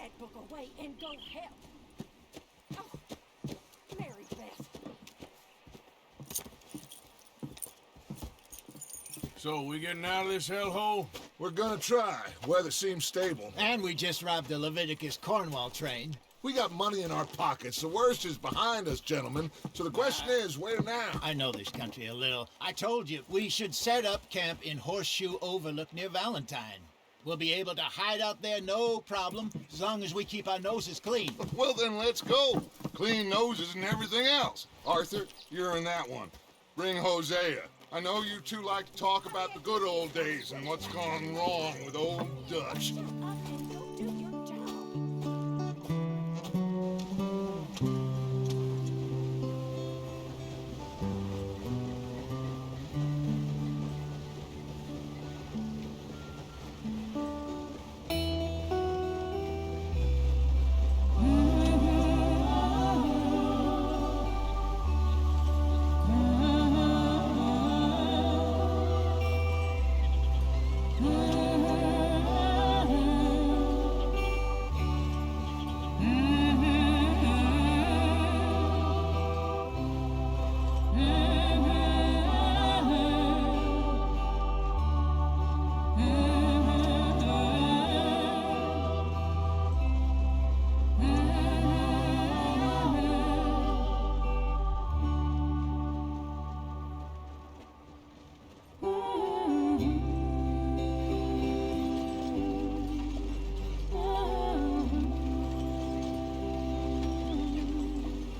that book away and go help. Oh, Mary Beth. So, we getting out of this hellhole? We're gonna try. Weather seems stable. And we just robbed the Leviticus Cornwall train. We got money in our pockets. The worst is behind us, gentlemen. So the question is, where now? I know this country a little. I told you, we should set up camp in Horseshoe Overlook near Valentine. We'll be able to hide out there, no problem, as long as we keep our noses clean. Well, then let's go. Clean noses and everything else. Arthur, you're in that one. Bring Hosea. I know you two like to talk about the good old days and what's gone wrong with old Dutch. Shut up and go do your job.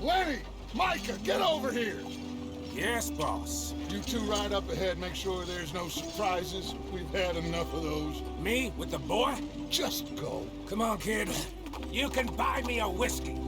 Lenny! Micah, get over here! Yes, boss. You two ride up ahead, make sure there's no surprises. We've had enough of those. Me with the boy? Just go. Come on, kid. You can buy me a whiskey.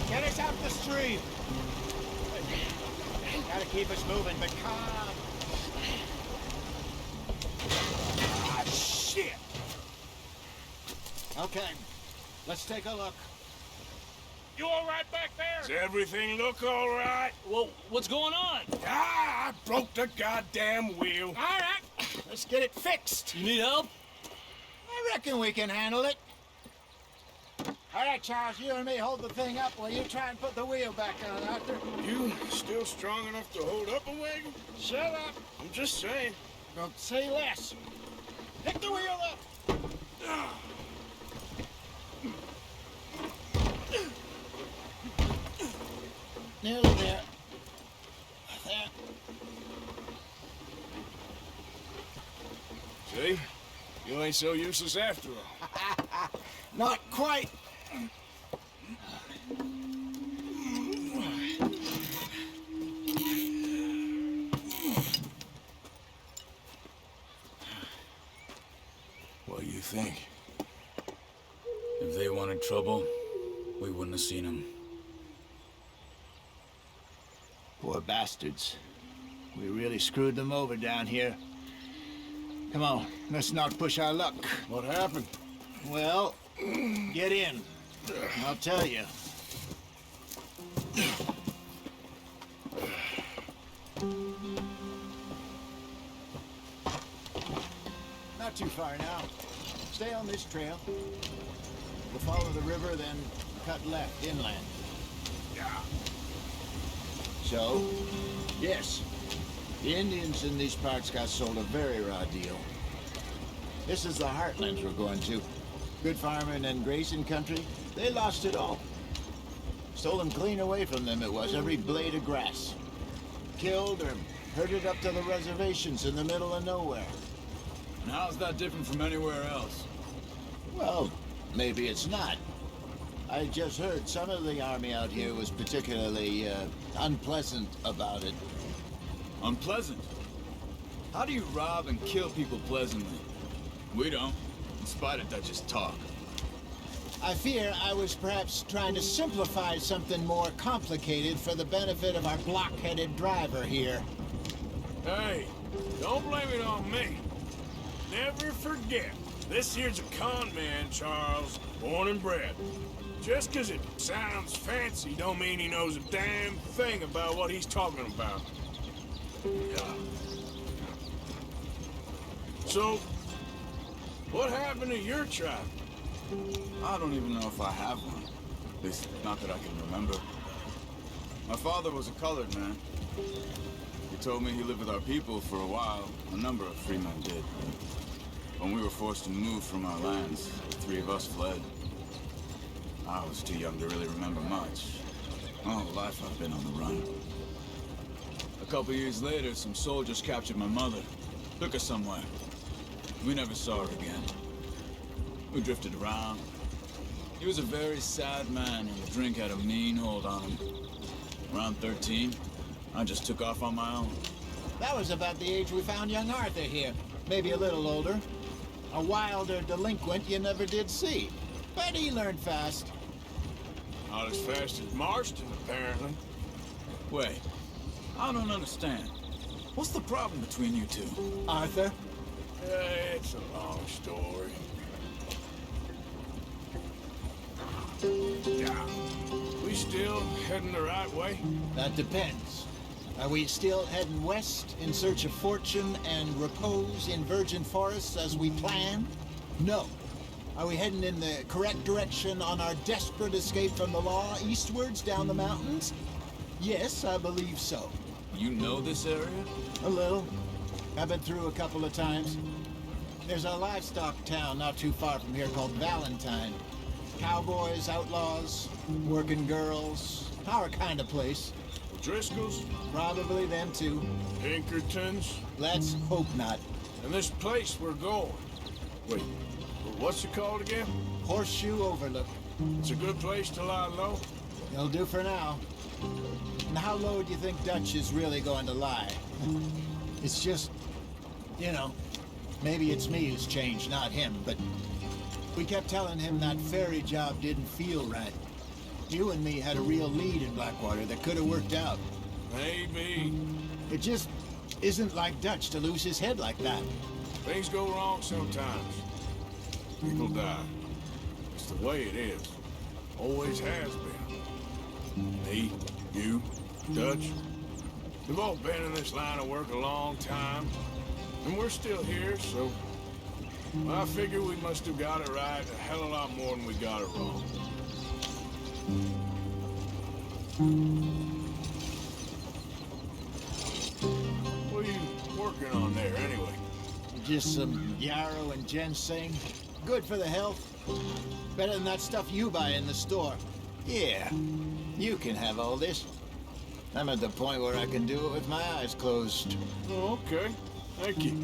Get us up the stream. Gotta keep us moving, but calm. Ah, shit! Okay, let's take a look. You all right back there? Does everything look all right? Well, what's going on? Ah, I broke the goddamn wheel. All right, let's get it fixed. You need help? I reckon we can handle it. All right, Charles, you and me hold the thing up while you try and put the wheel back on, Arthur. You still strong enough to hold up a wagon? Shut up. I'm just saying. Don't say less. Pick the wheel up. Nearly there. There. See? You ain't so useless after all. Not quite. What do you think? If they wanted trouble, we wouldn't have seen them. Poor bastards. We really screwed them over down here. Come on, let's not push our luck. What happened? Well, get in. I'll tell you. Not too far now. Stay on this trail. We'll follow the river, then cut left inland. Yeah. So, yes, the Indians in these parts got sold a very raw deal. This is the heartlands we're going to. Good farming and grazing country, they lost it all. Stolen clean away from them it was, every blade of grass. Killed or herded up to the reservations in the middle of nowhere. And how's that different from anywhere else? Well, maybe it's not. I just heard some of the army out here was particularly unpleasant about it. Unpleasant? How do you rob and kill people pleasantly? We don't, in spite of Dutch's talk. I fear I was perhaps trying to simplify something more complicated for the benefit of our block-headed driver here. Hey, don't blame it on me. Never forget, this here's a con man, Charles, born and bred. Just 'cause it sounds fancy don't mean he knows a damn thing about what he's talking about. Yeah. So, what happened to your tribe? I don't even know if I have one. At least, not that I can remember. My father was a colored man. He told me he lived with our people for a while. A number of free men did. When we were forced to move from our lands, the three of us fled. I was too young to really remember much. My whole life I've been on the run. A couple years later, some soldiers captured my mother. Took her somewhere. We never saw her again. We drifted around. He was a very sad man, and the drink had a mean hold on him. Around 13, I just took off on my own. That was about the age we found young Arthur here. Maybe a little older. A wilder delinquent you never did see. But he learned fast. Not as fast as Marston, apparently. Wait, I don't understand. What's the problem between you two? Arthur? It's a long story. Yeah. We still heading the right way? That depends. Are we still heading west in search of fortune and repose in virgin forests as we planned? No. Are we heading in the correct direction on our desperate escape from the law eastwards down the mountains? Yes, I believe so. You know this area? A little. I've been through a couple of times. There's a livestock town not too far from here called Valentine. Cowboys, outlaws, working girls, our kind of place. Driscoll's? Probably them too. Pinkertons? Let's hope not. And this place we're going. Wait, what's it called again? Horseshoe Overlook. It's a good place to lie low. It'll do for now. And how low do you think Dutch is really going to lie? It's just, you know, maybe it's me who's changed, not him, but we kept telling him that ferry job didn't feel right. You and me had a real lead in Blackwater that could have worked out. Maybe. It just isn't like Dutch to lose his head like that. Things go wrong sometimes. People die. It's the way it is. Always has been. Me, you, Dutch. We've all been in this line of work a long time. And we're still here, so I figure we must have got it right a hell of a lot more than we got it wrong. What are you working on there, anyway? Just some yarrow and ginseng. Good for the health. Better than that stuff you buy in the store. Yeah, you can have all this. I'm at the point where I can do it with my eyes closed. Oh, okay. Thank you.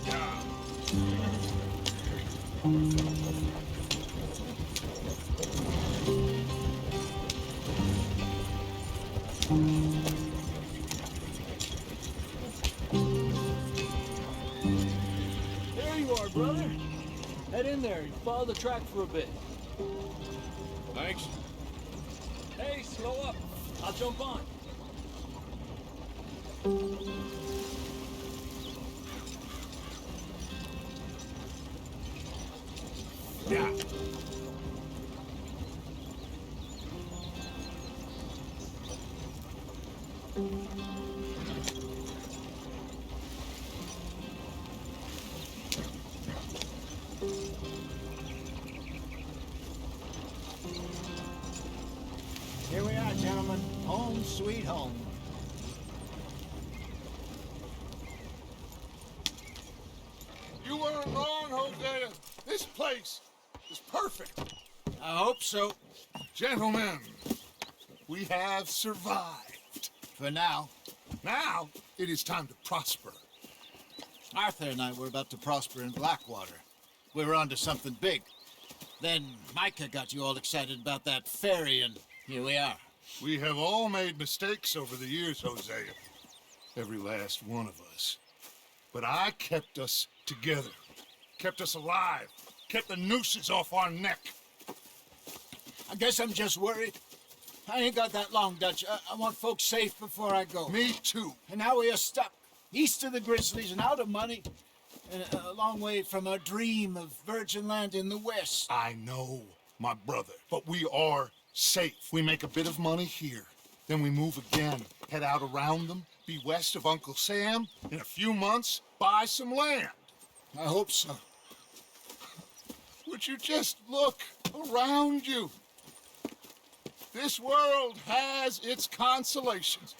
Yeah. There you are, brother. Head in there and follow the track for a bit. Thanks. Hey, slow up. I'll jump on. Yeah. Here we are, gentlemen. Home sweet home. You weren't wrong, Hosea. This place is perfect. I hope so. Gentlemen, we have survived. For now. Now, it is time to prosper. Arthur and I were about to prosper in Blackwater. We were onto something big. Then Micah got you all excited about that ferry, and here we are. We have all made mistakes over the years, Hosea. Every last one of us. But I kept us together. Kept us alive. Kept the nooses off our neck. I guess I'm just worried. I ain't got that long, Dutch. I want folks safe before I go. Me too. And now we are stuck, east of the Grizzlies and out of money, and a long way from our dream of virgin land in the west. I know, my brother, but we are safe. We make a bit of money here, then we move again, head out around them, be west of Uncle Sam, in a few months, buy some land. I hope so. Would you just look around you? This world has its consolations.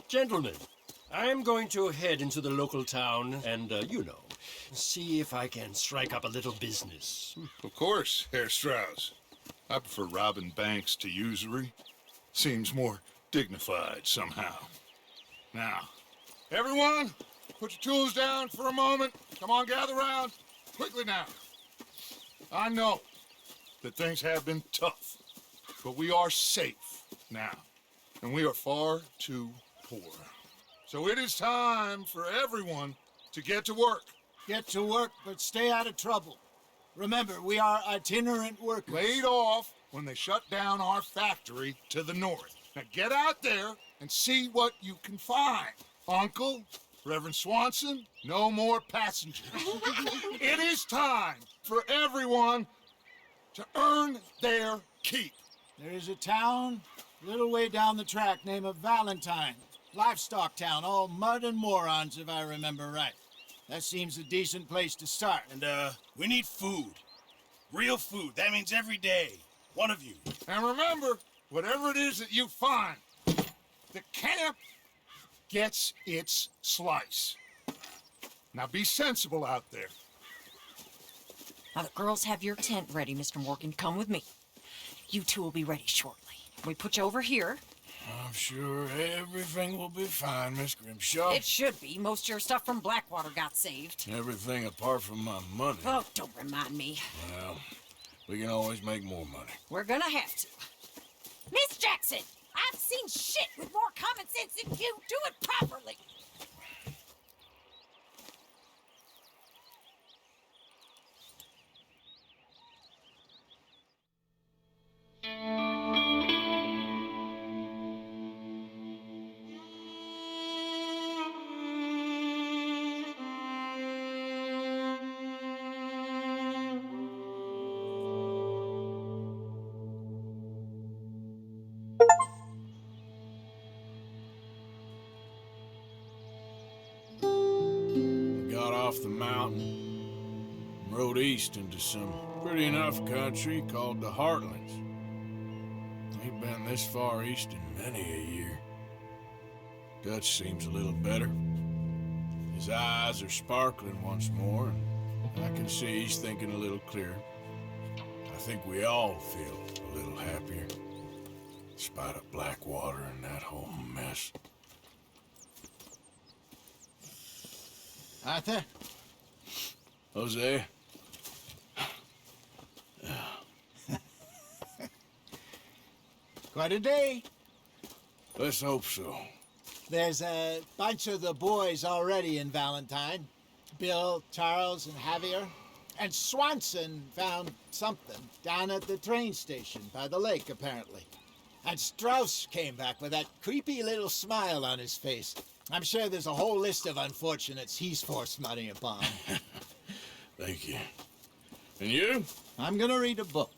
Gentlemen, I'm going to head into the local town and, see if I can strike up a little business. Of course, Herr Strauss. I prefer robbing banks to usury. Seems more dignified somehow. Now, everyone, put your tools down for a moment. Come on, gather round. Quickly now. I know that things have been tough, but we are safe now, and we are far too poor. So it is time for everyone to get to work. Get to work, but stay out of trouble. Remember, we are itinerant workers. Laid off when they shut down our factory to the north. Now get out there and see what you can find. Uncle, Reverend Swanson, no more passengers. It is time for everyone to earn their keep. There is a town a little way down the track named Valentine. Livestock town, all mud and morons, if I remember right. That seems a decent place to start. And, we need food. Real food. That means every day. One of you. And remember, whatever it is that you find, the camp gets its slice. Now be sensible out there. Now the girls have your tent ready, Mr. Morgan. Come with me. You two will be ready shortly. We put you over here. I'm sure everything will be fine, Miss Grimshaw. It should be. Most of your stuff from Blackwater got saved. Everything apart from my money. Oh, don't remind me. Well, we can always make more money. We're gonna have to. Miss Jackson, I've seen shit with more common sense than you. Do it properly. Got off the mountain and rode east into some pretty enough country called the Heartlands. Ain't been this far east in many a year. Dutch seems a little better. His eyes are sparkling once more, and I can see he's thinking a little clearer. I think we all feel a little happier, in spite of Blackwater and that whole mess. Arthur? Jose? Quite a day. Let's hope so. There's a bunch of the boys already in Valentine. Bill, Charles, and Javier. And Swanson found something down at the train station by the lake, apparently. And Strauss came back with that creepy little smile on his face. I'm sure there's a whole list of unfortunates he's forced money upon. Thank you. And you? I'm gonna read a book.